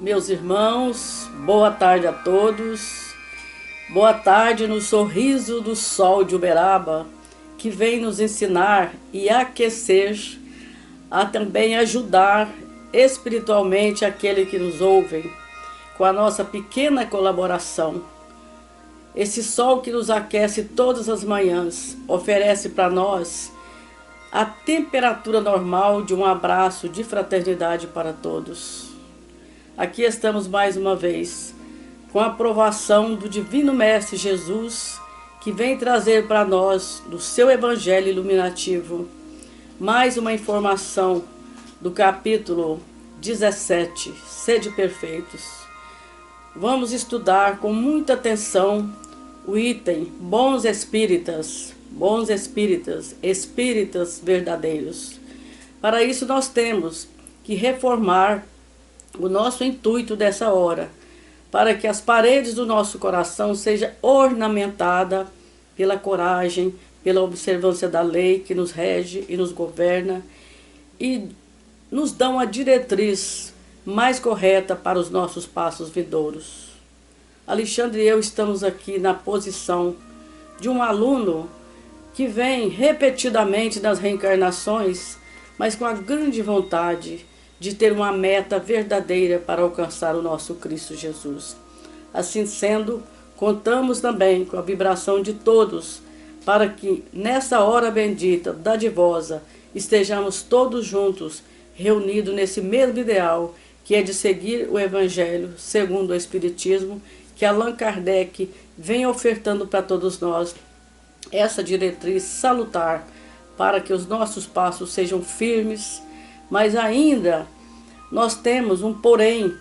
Meus irmãos, boa tarde a todos. Boa tarde no sorriso do sol de Uberaba, que vem nos ensinar e aquecer, a também ajudar espiritualmente aquele que nos ouve, com a nossa pequena colaboração. Esse sol que nos aquece todas as manhãs oferece para nós a temperatura normal de um abraço de fraternidade para todos. Aqui estamos mais uma vez, com a aprovação do Divino Mestre Jesus, que vem trazer para nós, do seu Evangelho iluminativo, mais uma informação do capítulo 17, Sede Perfeitos. Vamos estudar com muita atenção o item Bons Espíritas, espíritas verdadeiros. Para isso nós temos que reformar o nosso intuito dessa hora, para que as paredes do nosso coração sejam ornamentadas pela coragem, pela observância da lei que nos rege e nos governa e nos dão a diretriz mais correta para os nossos passos vindouros. Alexandre e eu estamos aqui na posição de um aluno que vem repetidamente nas reencarnações, mas com a grande vontade de ter uma meta verdadeira para alcançar o nosso Cristo Jesus. Assim sendo, contamos também com a vibração de todos, para que nessa hora bendita, dadivosa, estejamos todos juntos, reunidos nesse mesmo ideal, que é de seguir o Evangelho segundo o Espiritismo, que Allan Kardec vem ofertando para todos nós, essa diretriz salutar, para que os nossos passos sejam firmes, mas ainda nós temos um porém,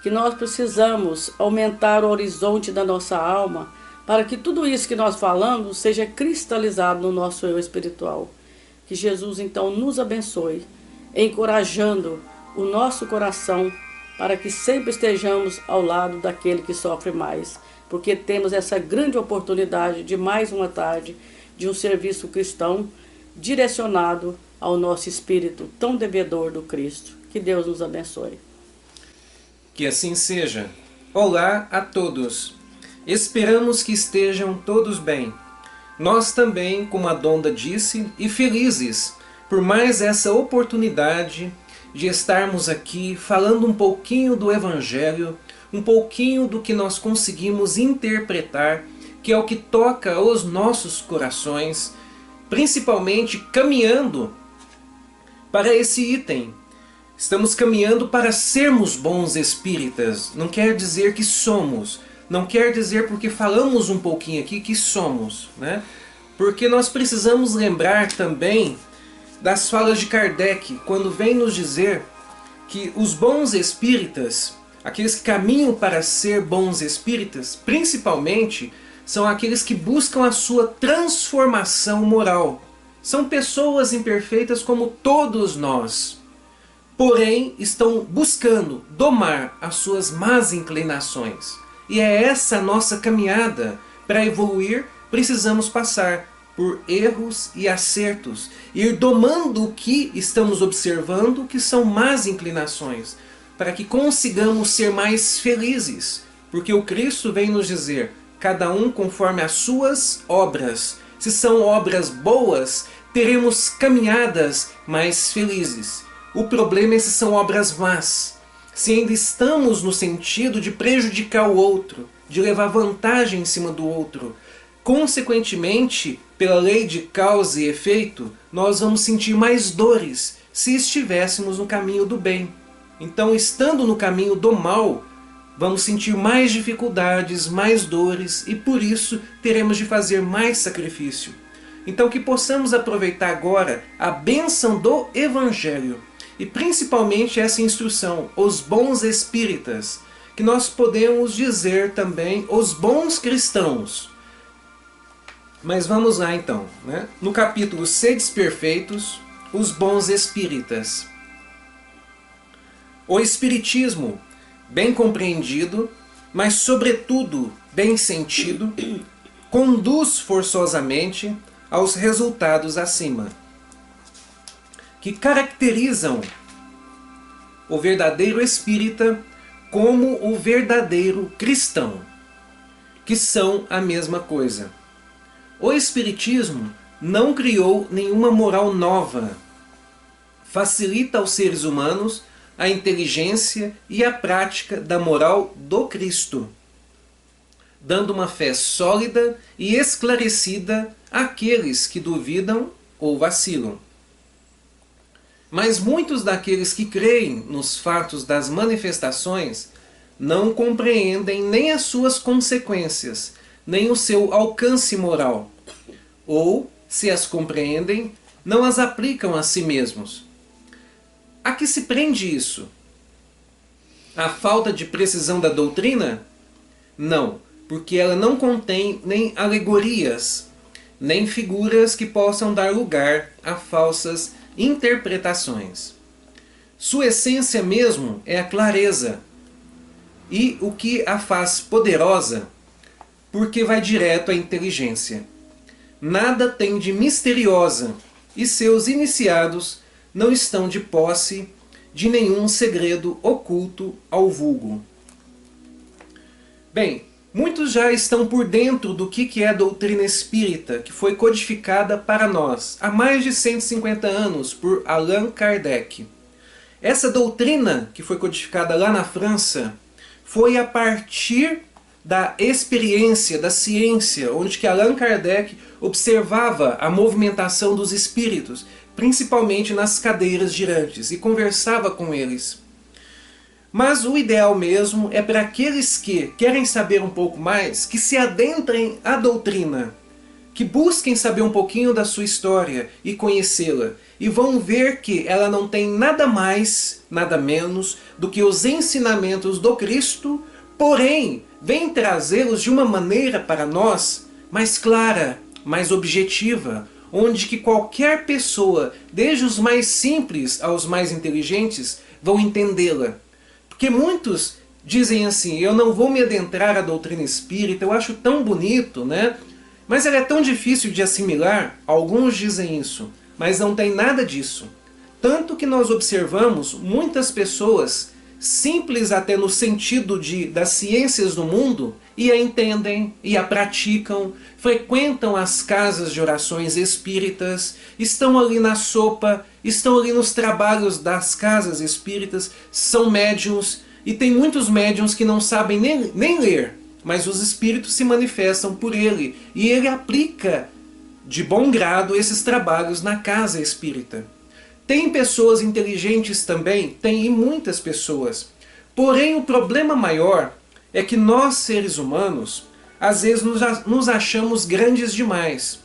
que nós precisamos aumentar o horizonte da nossa alma, para que tudo isso que nós falamos seja cristalizado no nosso eu espiritual. Que Jesus então nos abençoe, encorajando o nosso coração, para que sempre estejamos ao lado daquele que sofre mais, porque temos essa grande oportunidade de mais uma tarde de um serviço cristão direcionado ao nosso espírito tão devedor do Cristo. Que Deus nos abençoe. Que assim seja. Olá a todos. Esperamos que estejam todos bem. Nós também, como a Donda disse, e felizes por mais essa oportunidade de estarmos aqui falando um pouquinho do Evangelho, um pouquinho do que nós conseguimos interpretar, que é o que toca os nossos corações, principalmente caminhando para esse item. Estamos caminhando para sermos bons espíritas. Não quer dizer que somos. Não quer dizer porque falamos um pouquinho aqui que somos, né? Porque nós precisamos lembrar também das falas de Kardec, quando vem nos dizer que os bons espíritas, aqueles que caminham para ser bons espíritas, principalmente, são aqueles que buscam a sua transformação moral. São pessoas imperfeitas como todos nós. Porém, estão buscando domar as suas más inclinações. E é essa a nossa caminhada. Para evoluir, precisamos passar por erros e acertos. Ir domando o que estamos observando, que são más inclinações. Para que consigamos ser mais felizes. Porque o Cristo vem nos dizer, cada um conforme as suas obras. Se são obras boas, teremos caminhadas mais felizes. O problema é se são obras más. Se ainda estamos no sentido de prejudicar o outro, de levar vantagem em cima do outro, consequentemente, pela lei de causa e efeito, nós vamos sentir mais dores se estivéssemos no caminho do bem. Então, estando no caminho do mal, vamos sentir mais dificuldades, mais dores e por isso teremos de fazer mais sacrifício. Então, que possamos aproveitar agora a bênção do Evangelho. E principalmente essa instrução, os bons espíritas, que nós podemos dizer também os bons cristãos. Mas vamos lá então, né? No capítulo Sedes Perfeitos, os bons espíritas. O espiritismo, bem compreendido, mas sobretudo bem sentido, conduz forçosamente aos resultados acima, que caracterizam o verdadeiro espírita como o verdadeiro cristão, que são a mesma coisa. O Espiritismo não criou nenhuma moral nova. Facilita aos seres humanos a inteligência e a prática da moral do Cristo, dando uma fé sólida e esclarecida àqueles que duvidam ou vacilam. Mas muitos daqueles que creem nos fatos das manifestações não compreendem nem as suas consequências, nem o seu alcance moral. Ou, se as compreendem, não as aplicam a si mesmos. A que se prende isso? A falta de precisão da doutrina? Não, porque ela não contém nem alegorias, nem figuras que possam dar lugar a falsas interpretações. Sua essência mesmo é a clareza, e o que a faz poderosa, porque vai direto à inteligência. Nada tem de misteriosa, e seus iniciados não estão de posse de nenhum segredo oculto ao vulgo. Bem, muitos já estão por dentro do que é a doutrina espírita, que foi codificada para nós há mais de 150 anos por Allan Kardec. Essa doutrina, que foi codificada lá na França, foi a partir da experiência, da ciência, onde que Allan Kardec observava a movimentação dos espíritos, principalmente nas cadeiras girantes, e conversava com eles. Mas o ideal mesmo é para aqueles que querem saber um pouco mais, que se adentrem à doutrina, que busquem saber um pouquinho da sua história e conhecê-la, e vão ver que ela não tem nada mais, nada menos do que os ensinamentos do Cristo, porém vem trazê-los de uma maneira para nós mais clara, mais objetiva, onde que qualquer pessoa, desde os mais simples aos mais inteligentes, vão entendê-la. Porque muitos dizem assim, eu não vou me adentrar à doutrina espírita, eu acho tão bonito, né? Mas ela é tão difícil de assimilar, alguns dizem isso, mas não tem nada disso. Tanto que nós observamos muitas pessoas, simples até no sentido das ciências do mundo, e a entendem, e a praticam, frequentam as casas de orações espíritas, estão ali na sopa, estão ali nos trabalhos das casas espíritas, são médiuns, e tem muitos médiuns que não sabem nem ler, mas os espíritos se manifestam por ele, e ele aplica de bom grado esses trabalhos na casa espírita. Tem pessoas inteligentes também, tem, e muitas pessoas. Porém, o problema maior é que nós, seres humanos, às vezes nos achamos grandes demais.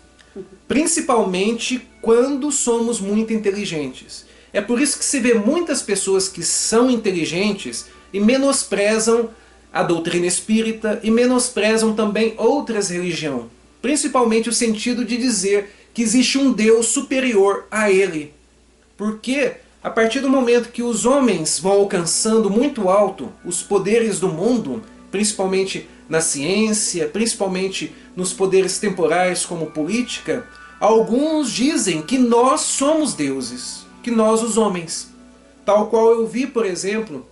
Principalmente quando somos muito inteligentes. É por isso que se vê muitas pessoas que são inteligentes e menosprezam a doutrina espírita e menosprezam também outras religiões. Principalmente o sentido de dizer que existe um Deus superior a ele. Porque a partir do momento que os homens vão alcançando muito alto os poderes do mundo, principalmente na ciência, principalmente nos poderes temporais como política, alguns dizem que nós somos deuses, que nós os homens. Tal qual eu vi, por exemplo,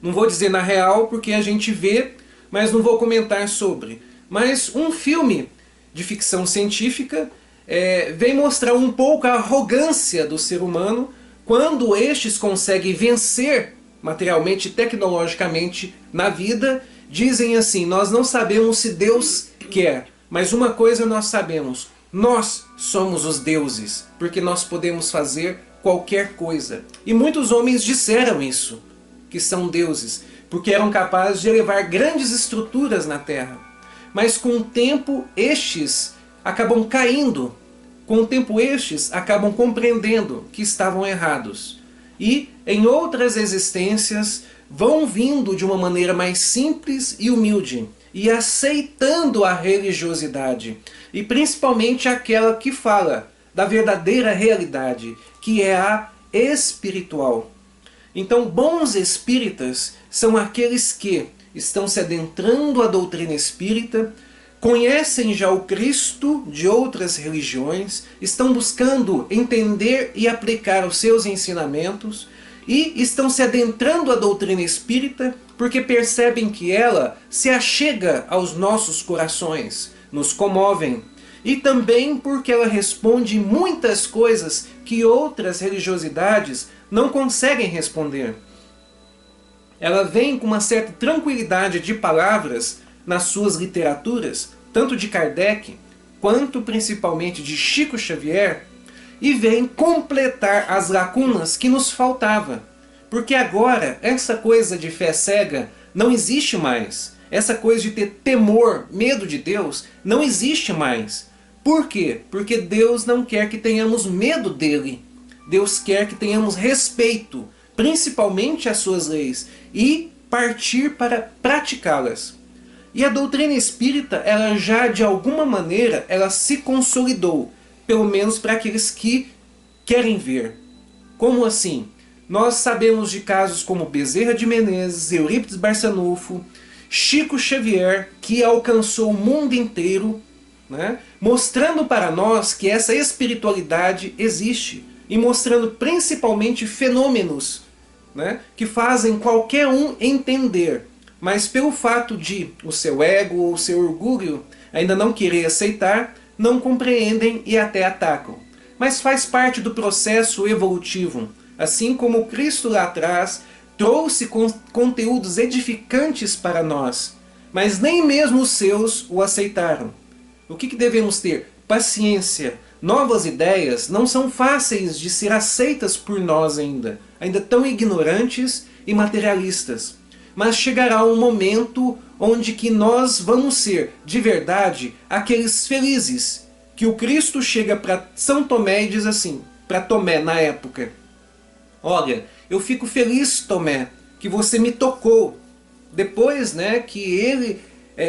não vou dizer na real porque a gente vê, mas não vou comentar sobre, mas um filme de ficção científica vem mostrar um pouco a arrogância do ser humano quando estes conseguem vencer materialmente e tecnologicamente na vida. Dizem assim, nós não sabemos se Deus quer, mas uma coisa nós sabemos, nós somos os deuses, porque nós podemos fazer qualquer coisa. E muitos homens disseram isso, que são deuses, porque eram capazes de elevar grandes estruturas na Terra. Mas com o tempo estes acabam caindo, com o tempo estes acabam compreendendo que estavam errados. E em outras existências vão vindo de uma maneira mais simples e humilde, e aceitando a religiosidade, e principalmente aquela que fala da verdadeira realidade, que é a espiritual. Então, bons espíritas são aqueles que estão se adentrando à doutrina espírita, conhecem já o Cristo de outras religiões, estão buscando entender e aplicar os seus ensinamentos, e estão se adentrando à doutrina espírita porque percebem que ela se achega aos nossos corações, nos comovem, e também porque ela responde muitas coisas que outras religiosidades não conseguem responder. Ela vem com uma certa tranquilidade de palavras nas suas literaturas, tanto de Kardec quanto principalmente de Chico Xavier, e vem completar as lacunas que nos faltava. Porque agora essa coisa de fé cega não existe mais. Essa coisa de ter temor, medo de Deus, não existe mais. Por quê? Porque Deus não quer que tenhamos medo dele. Deus quer que tenhamos respeito, principalmente às suas leis, e partir para praticá-las. E a doutrina espírita, ela já de alguma maneira, ela se consolidou, pelo menos para aqueles que querem ver. Como assim? Nós sabemos de casos como Bezerra de Menezes, Eurípides Barçanufo, Chico Xavier, que alcançou o mundo inteiro, né? Mostrando para nós que essa espiritualidade existe, e mostrando principalmente fenômenos, né? Que fazem qualquer um entender, mas pelo fato de o seu ego ou o seu orgulho ainda não querer aceitar, não compreendem e até atacam. Mas faz parte do processo evolutivo. Assim como Cristo lá atrás trouxe conteúdos edificantes para nós, mas nem mesmo os seus o aceitaram. O que devemos ter? Paciência. Novas ideias não são fáceis de ser aceitas por nós ainda tão ignorantes e materialistas. Mas chegará um momento onde que nós vamos ser, de verdade, aqueles felizes, que o Cristo chega para São Tomé e diz assim, para Tomé na época: olha, eu fico feliz, Tomé, que você me tocou. Depois, né, que ele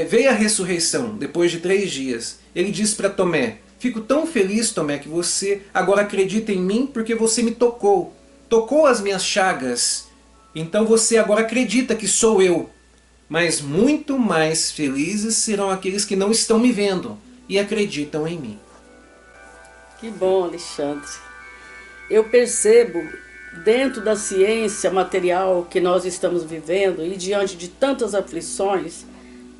veio a ressurreição, depois de 3 dias, ele diz para Tomé: fico tão feliz, Tomé, que você agora acredita em mim porque você me tocou. Tocou as minhas chagas. Então você agora acredita que sou eu. Mas muito mais felizes serão aqueles que não estão me vendo e acreditam em mim. Que bom, Alexandre. Eu percebo, dentro da ciência material que nós estamos vivendo e diante de tantas aflições,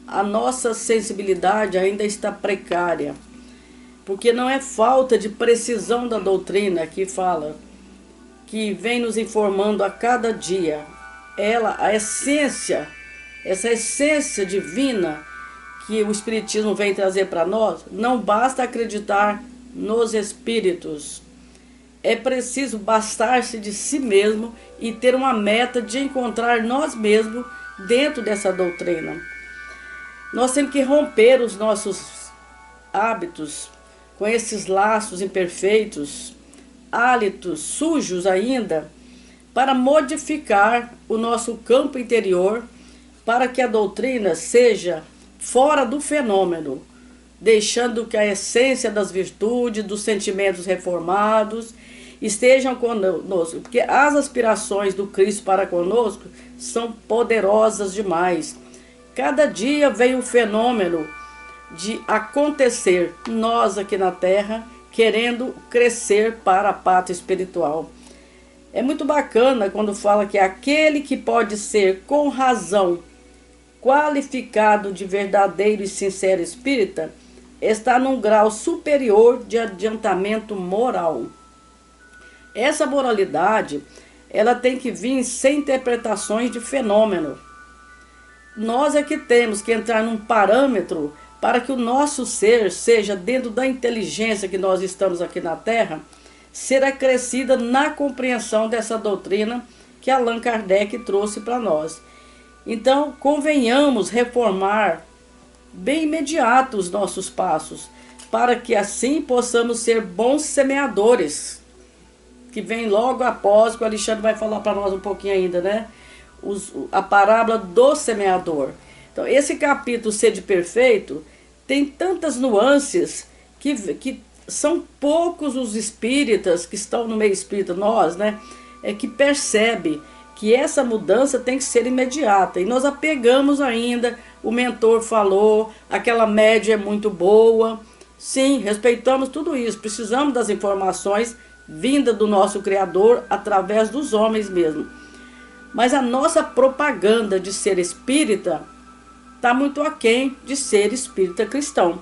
a nossa sensibilidade ainda está precária. Porque não é falta de precisão da doutrina que fala, que vem nos informando a cada dia. Ela, a essência, essa essência divina que o Espiritismo vem trazer para nós, não basta acreditar nos espíritos. É preciso bastar-se de si mesmo e ter uma meta de encontrar nós mesmos dentro dessa doutrina. Nós temos que romper os nossos hábitos com esses laços imperfeitos, hálitos sujos ainda, para modificar o nosso campo interior, para que a doutrina seja fora do fenômeno, deixando que a essência das virtudes, dos sentimentos reformados estejam conosco, porque as aspirações do Cristo para conosco são poderosas demais. Cada dia vem o fenômeno de acontecer, nós aqui na Terra, querendo crescer para a pátria espiritual. É muito bacana quando fala que aquele que pode ser com razão qualificado de verdadeiro e sincero espírita está num grau superior de adiantamento moral. Essa moralidade, ela tem que vir sem interpretações de fenômeno. Nós é que temos que entrar num parâmetro para que o nosso ser seja, dentro da inteligência que nós estamos aqui na Terra, ser acrescida na compreensão dessa doutrina que Allan Kardec trouxe para nós. Então, convenhamos reformar bem imediato os nossos passos, para que assim possamos ser bons semeadores, que vem logo após, que o Alexandre vai falar para nós um pouquinho ainda, né? A parábola do semeador. Então, esse capítulo Sede Perfeito tem tantas nuances que são poucos os espíritas que estão no meio espírita, nós, né? Que percebe que essa mudança tem que ser imediata. E nós apegamos ainda, o mentor falou, aquela média é muito boa. Sim, respeitamos tudo isso, precisamos das informações vinda do nosso Criador através dos homens mesmo. Mas a nossa propaganda de ser espírita está muito aquém de ser espírita cristão.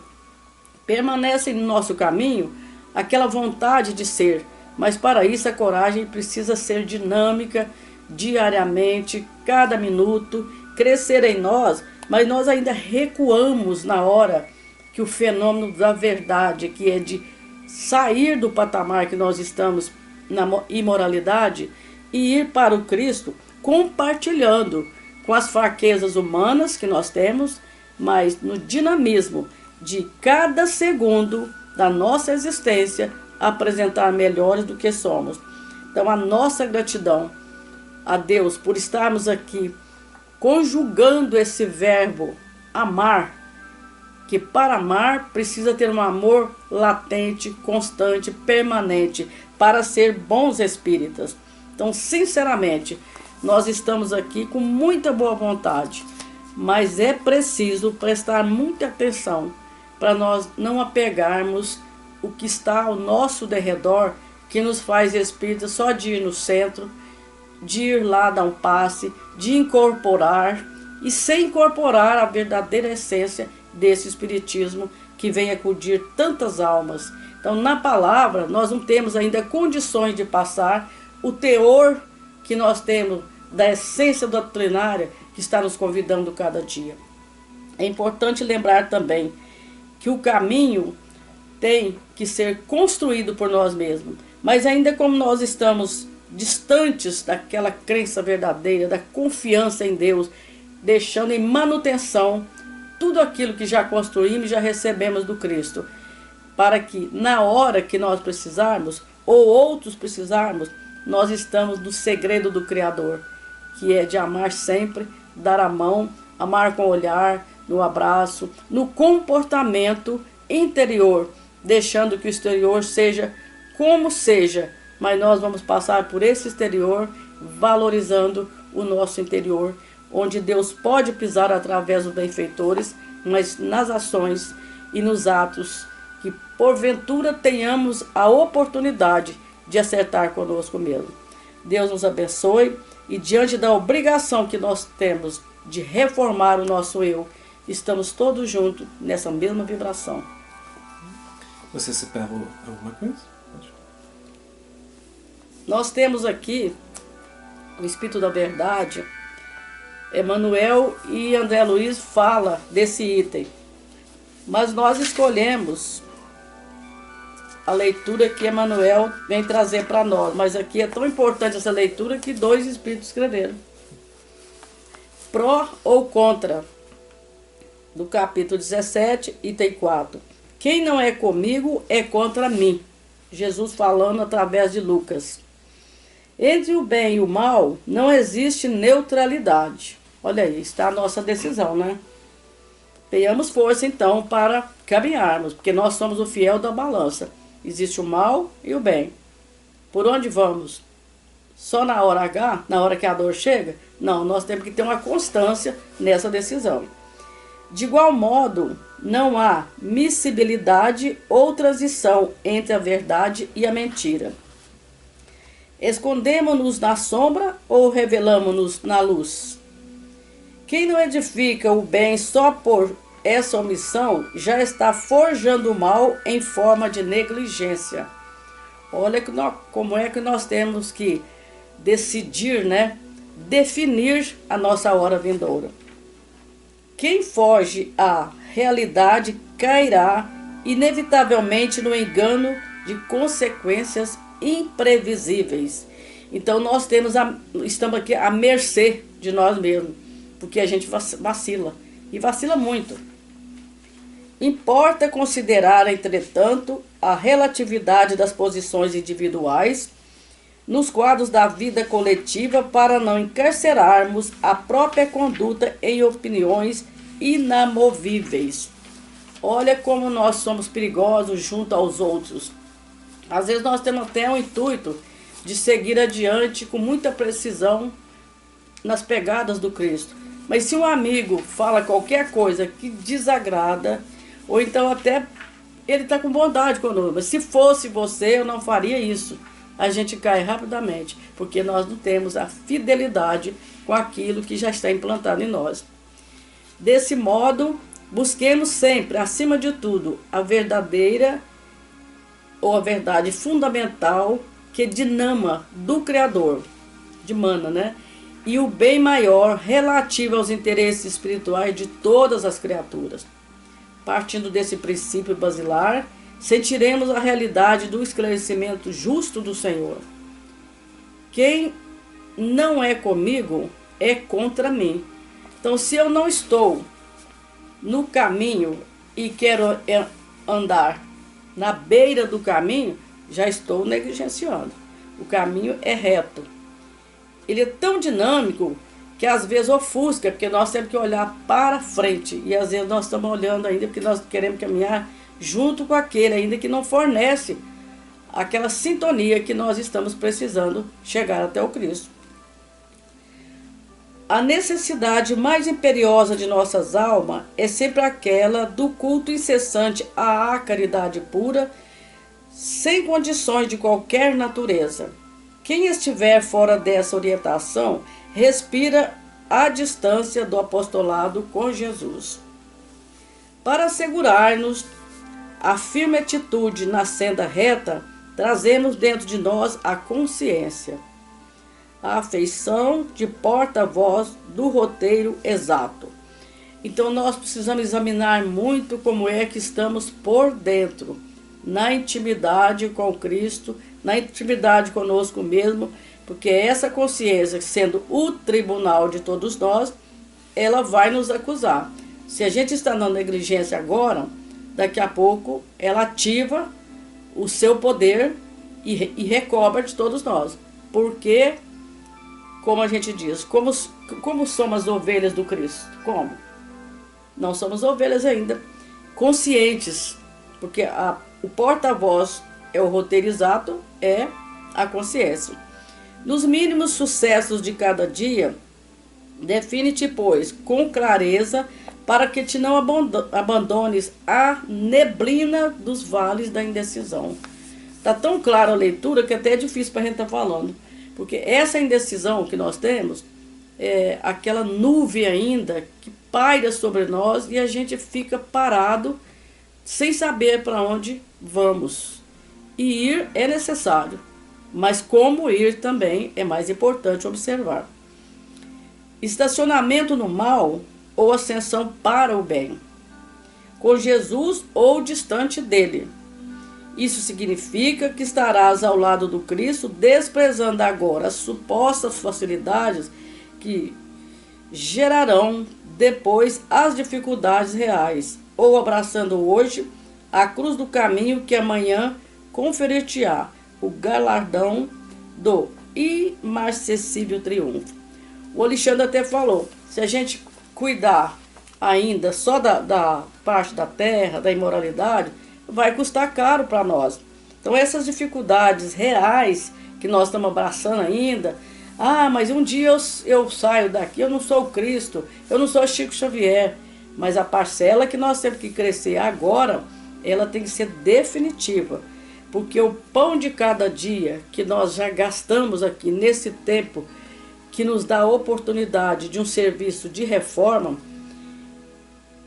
Permanece no nosso caminho aquela vontade de ser, mas para isso a coragem precisa ser dinâmica, diariamente, cada minuto, crescer em nós, mas nós ainda recuamos na hora que o fenômeno da verdade, que é de sair do patamar que nós estamos na imoralidade e ir para o Cristo, compartilhando com as fraquezas humanas que nós temos, mas no dinamismo de cada segundo da nossa existência apresentar melhores do que somos. Então a nossa gratidão a Deus por estarmos aqui conjugando esse verbo amar, que para amar precisa ter um amor latente, constante, permanente, para ser bons espíritas. Então, sinceramente, nós estamos aqui com muita boa vontade, mas é preciso prestar muita atenção para nós não apegarmos o que está ao nosso derredor, que nos faz espíritas só de ir no centro, de ir lá dar um passe, de incorporar, e sem incorporar a verdadeira essência desse espiritismo que vem acudir tantas almas. Então, na palavra, nós não temos ainda condições de passar o teor que nós temos da essência doutrinária que está nos convidando cada dia. É importante lembrar também que o caminho tem que ser construído por nós mesmos, mas ainda como nós estamos distantes daquela crença verdadeira, da confiança em Deus, deixando em manutenção tudo aquilo que já construímos e já recebemos do Cristo, para que na hora que nós precisarmos, ou outros precisarmos, nós estamos no segredo do Criador, que é de amar sempre, dar a mão, amar com o olhar, no abraço, no comportamento interior, deixando que o exterior seja como seja, mas nós vamos passar por esse exterior valorizando o nosso interior, onde Deus pode pisar através dos benfeitores, mas nas ações e nos atos que porventura tenhamos a oportunidade de acertar conosco mesmo. Deus nos abençoe e diante da obrigação que nós temos de reformar o nosso eu, estamos todos juntos nessa mesma vibração. Você separou alguma coisa? Nós temos aqui o Espírito da Verdade. Emanuel e André Luiz fala desse item, mas nós escolhemos a leitura que Emanuel vem trazer para nós, mas aqui é tão importante essa leitura que 2 espíritos escreveram. Pró ou contra, do capítulo 17, item 4. Quem não é comigo é contra mim. Jesus falando através de Lucas. Entre o bem e o mal não existe neutralidade. Olha aí, está a nossa decisão, né? Tenhamos força então para caminharmos, porque nós somos o fiel da balança. Existe o mal e o bem. Por onde vamos? Só na hora H, na hora que a dor chega? Não, nós temos que ter uma constância nessa decisão. De igual modo, não há miscibilidade ou transição entre a verdade e a mentira. Escondemos-nos na sombra ou revelamos-nos na luz? Quem não edifica o bem só por essa omissão, já está forjando o mal em forma de negligência. Olha como é que nós temos que decidir, né? Definir a nossa hora vindoura. Quem foge à realidade cairá inevitavelmente no engano de consequências imprevisíveis. Então nós estamos aqui à mercê de nós mesmos, porque a gente vacila, e vacila muito. Importa considerar, entretanto, a relatividade das posições individuais nos quadros da vida coletiva para não encarcerarmos a própria conduta em opiniões inamovíveis. Olha como nós somos perigosos junto aos outros. Às vezes nós temos até o intuito de seguir adiante com muita precisão nas pegadas do Cristo. Mas se um amigo fala qualquer coisa que desagrada, ou então até ele está com bondade conosco, mas se fosse você eu não faria isso. a gente cai rapidamente, porque nós não temos a fidelidade com aquilo que já está implantado em nós. Desse modo, busquemos sempre, acima de tudo, a verdadeira ou a verdade fundamental que dinama do Criador, dimana, né? E o bem maior relativo aos interesses espirituais de todas as criaturas. Partindo desse princípio basilar, sentiremos a realidade do esclarecimento justo do Senhor. Quem não é comigo é contra mim. Então, se eu não estou no caminho e quero andar na beira do caminho, já estou negligenciando. O caminho é reto. Ele é tão dinâmico que às vezes ofusca, porque nós temos que olhar para frente. E às vezes nós estamos olhando ainda porque nós queremos caminhar junto com aquele ainda que não fornece aquela sintonia que nós estamos precisando chegar até o Cristo. A necessidade mais imperiosa de nossas almas é sempre aquela do culto incessante à caridade pura, sem condições de qualquer natureza. Quem estiver fora dessa orientação respira à distância do apostolado com Jesus. Para assegurar-nos a firme atitude na senda reta, trazemos dentro de nós a consciência, a afeição de porta-voz do roteiro exato. Então nós precisamos examinar muito como é que estamos por dentro, na intimidade com Cristo, na intimidade conosco mesmo, porque essa consciência, sendo o tribunal de todos nós, ela vai nos acusar. Se a gente está na negligência agora, daqui a pouco ela ativa o seu poder e recobra de todos nós. Porque, como a gente diz, como somos as ovelhas do Cristo? Como? Não somos ovelhas ainda conscientes, porque o porta-voz é o roteiro exato, é a consciência. Nos mínimos sucessos de cada dia, define-te, pois, com clareza, para que te não abandones a neblina dos vales da indecisão. Está tão clara a leitura que até é difícil para a gente estar falando. Porque essa indecisão que nós temos é aquela nuvem ainda que paira sobre nós e a gente fica parado sem saber para onde vamos. E ir é necessário, mas como ir também é mais importante observar. Estacionamento no mal ou ascensão para o bem, com Jesus ou distante dele. Isso significa que estarás ao lado do Cristo, desprezando agora as supostas facilidades que gerarão depois as dificuldades reais, ou abraçando hoje a cruz do caminho que amanhã conferir-te-á o galardão do imarcessível triunfo. O Alexandre até falou, se a gente cuidar ainda só da parte da terra, da imoralidade, vai custar caro para nós. Então essas dificuldades reais que nós estamos abraçando ainda, mas um dia eu saio daqui, eu não sou o Cristo, eu não sou o Chico Xavier, mas a parcela que nós temos que crescer agora, ela tem que ser definitiva, porque o pão de cada dia que nós já gastamos aqui nesse tempo, que nos dá a oportunidade de um serviço de reforma,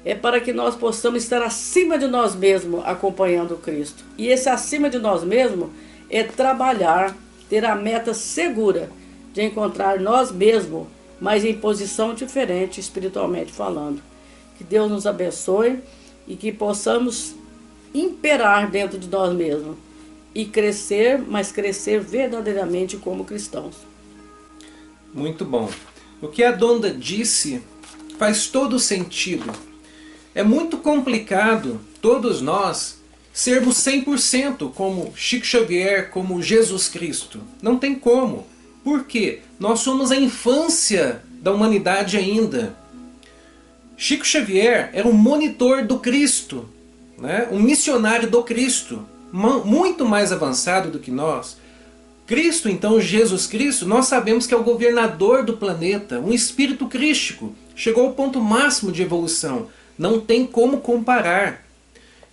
é para que nós possamos estar acima de nós mesmos acompanhando Cristo. E esse acima de nós mesmos é trabalhar, ter a meta segura de encontrar nós mesmos, mas em posição diferente espiritualmente falando. Que Deus nos abençoe e que possamos imperar dentro de nós mesmos e crescer, mas crescer verdadeiramente como cristãos. Muito bom. O que a Donda disse faz todo sentido. É muito complicado todos nós sermos 100% como Chico Xavier, como Jesus Cristo. Não tem como. Por quê? Nós somos a infância da humanidade ainda. Chico Xavier era um monitor do Cristo, né? Um missionário do Cristo, muito mais avançado do que nós. Cristo, então, Jesus Cristo, nós sabemos que é o governador do planeta, um espírito crístico, chegou ao ponto máximo de evolução. Não tem como comparar.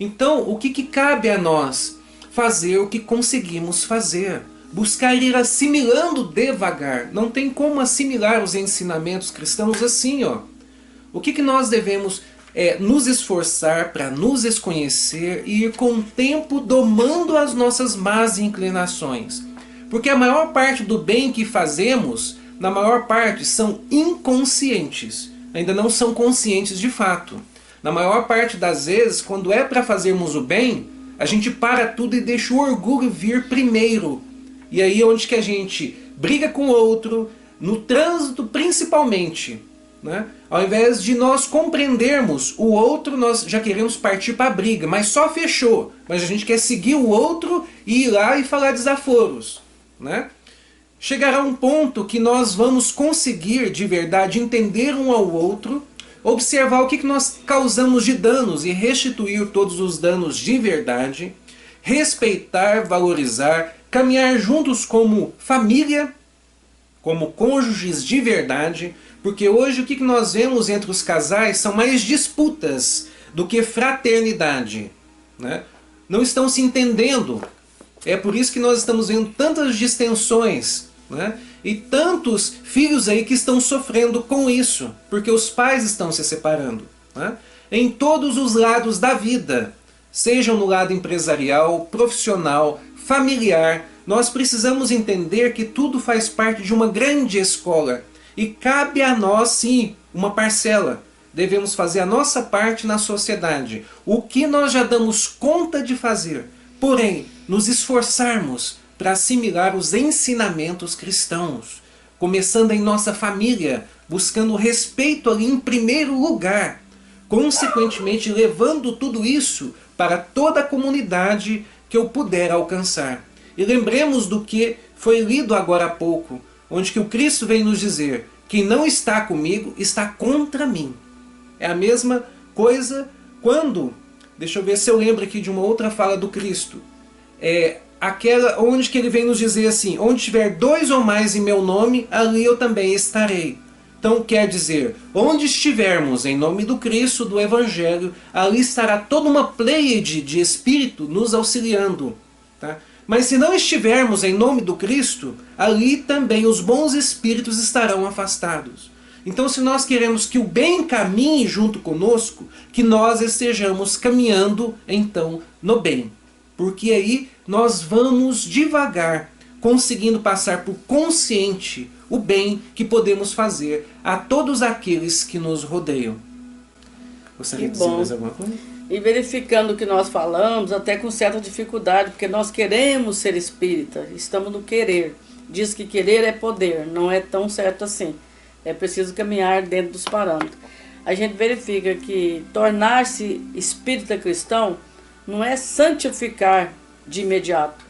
Então, o que cabe a nós? Fazer o que conseguimos fazer. buscar ir assimilando devagar. Não tem como assimilar os ensinamentos cristãos assim, ó. O que nós devemos nos esforçar para nos desconhecer e ir com o tempo domando as nossas más inclinações. Porque a maior parte do bem que fazemos, na maior parte, são inconscientes. Ainda não são conscientes de fato. Na maior parte das vezes, quando é para fazermos o bem, a gente para tudo e deixa o orgulho vir primeiro. E aí é onde que a gente briga com o outro, no trânsito principalmente. Né? Ao invés de nós compreendermos o outro, nós já queremos partir para a briga, mas só fechou. Mas a gente quer seguir o outro e ir lá e falar desaforos. Né? Chegará um ponto que nós vamos conseguir de verdade entender um ao outro, observar o que nós causamos de danos e restituir todos os danos de verdade, respeitar, valorizar, caminhar juntos como família, como cônjuges de verdade, porque hoje o que nós vemos entre os casais são mais disputas do que fraternidade. Né? Não estão se entendendo. É por isso que nós estamos vendo tantas distensões, né? E tantos filhos aí que estão sofrendo com isso, porque os pais estão se separando. Né? Em todos os lados da vida, sejam no lado empresarial, profissional, familiar, nós precisamos entender que tudo faz parte de uma grande escola. E cabe a nós, sim, uma parcela. Devemos fazer a nossa parte na sociedade. O que nós já damos conta de fazer. Porém, nos esforçarmos para assimilar os ensinamentos cristãos. Começando em nossa família, buscando respeito ali em primeiro lugar. Consequentemente, levando tudo isso para toda a comunidade que eu puder alcançar. E lembremos do que foi lido agora há pouco, onde que o Cristo vem nos dizer: quem não está comigo está contra mim. É a mesma coisa quando, deixa eu ver se eu lembro aqui de uma outra fala do Cristo, aquela onde que ele vem nos dizer assim: onde tiver 2 ou mais em meu nome, ali eu também estarei. Então quer dizer, onde estivermos em nome do Cristo, do Evangelho, ali estará toda uma pleiade de Espírito nos auxiliando. Tá? Mas se não estivermos em nome do Cristo, ali também os bons espíritos estarão afastados. Então, se nós queremos que o bem caminhe junto conosco, que nós estejamos caminhando, então, no bem. Porque aí nós vamos devagar, conseguindo passar por consciente o bem que podemos fazer a todos aqueles que nos rodeiam. Gostaria de dizer mais alguma coisa? E verificando o que nós falamos, até com certa dificuldade, porque nós queremos ser espírita, estamos no querer. Diz que querer é poder, não é tão certo assim. É preciso caminhar dentro dos parâmetros. A gente verifica que tornar-se espírita cristão não é santificar de imediato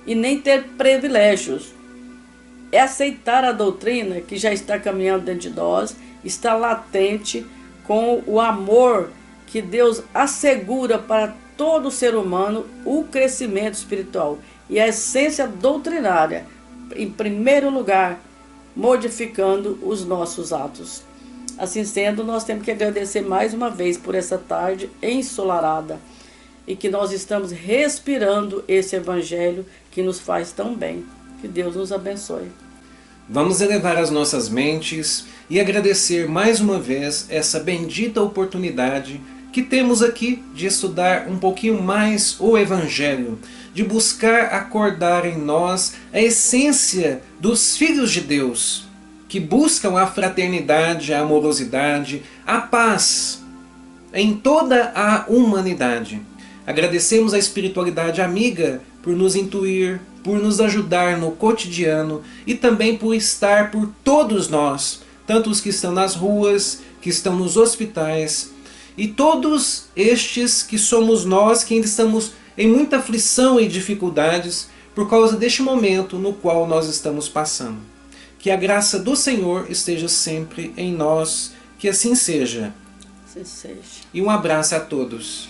e nem ter privilégios. É aceitar a doutrina que já está caminhando dentro de nós, está latente com o amor que Deus assegura para todo ser humano o crescimento espiritual. E a essência doutrinária, em primeiro lugar, modificando os nossos atos. Assim sendo, nós temos que agradecer mais uma vez por essa tarde ensolarada e que nós estamos respirando esse evangelho que nos faz tão bem. Que Deus nos abençoe. Vamos elevar as nossas mentes e agradecer mais uma vez essa bendita oportunidade que temos aqui de estudar um pouquinho mais o Evangelho, de buscar acordar em nós a essência dos filhos de Deus, que buscam a fraternidade, a amorosidade, a paz em toda a humanidade. Agradecemos a espiritualidade amiga por nos intuir, por nos ajudar no cotidiano e também por estar por todos nós, tanto os que estão nas ruas, que estão nos hospitais, e todos estes que somos nós que ainda estamos em muita aflição e dificuldades por causa deste momento no qual nós estamos passando. Que a graça do Senhor esteja sempre em nós, que assim seja. Assim seja. E um abraço a todos.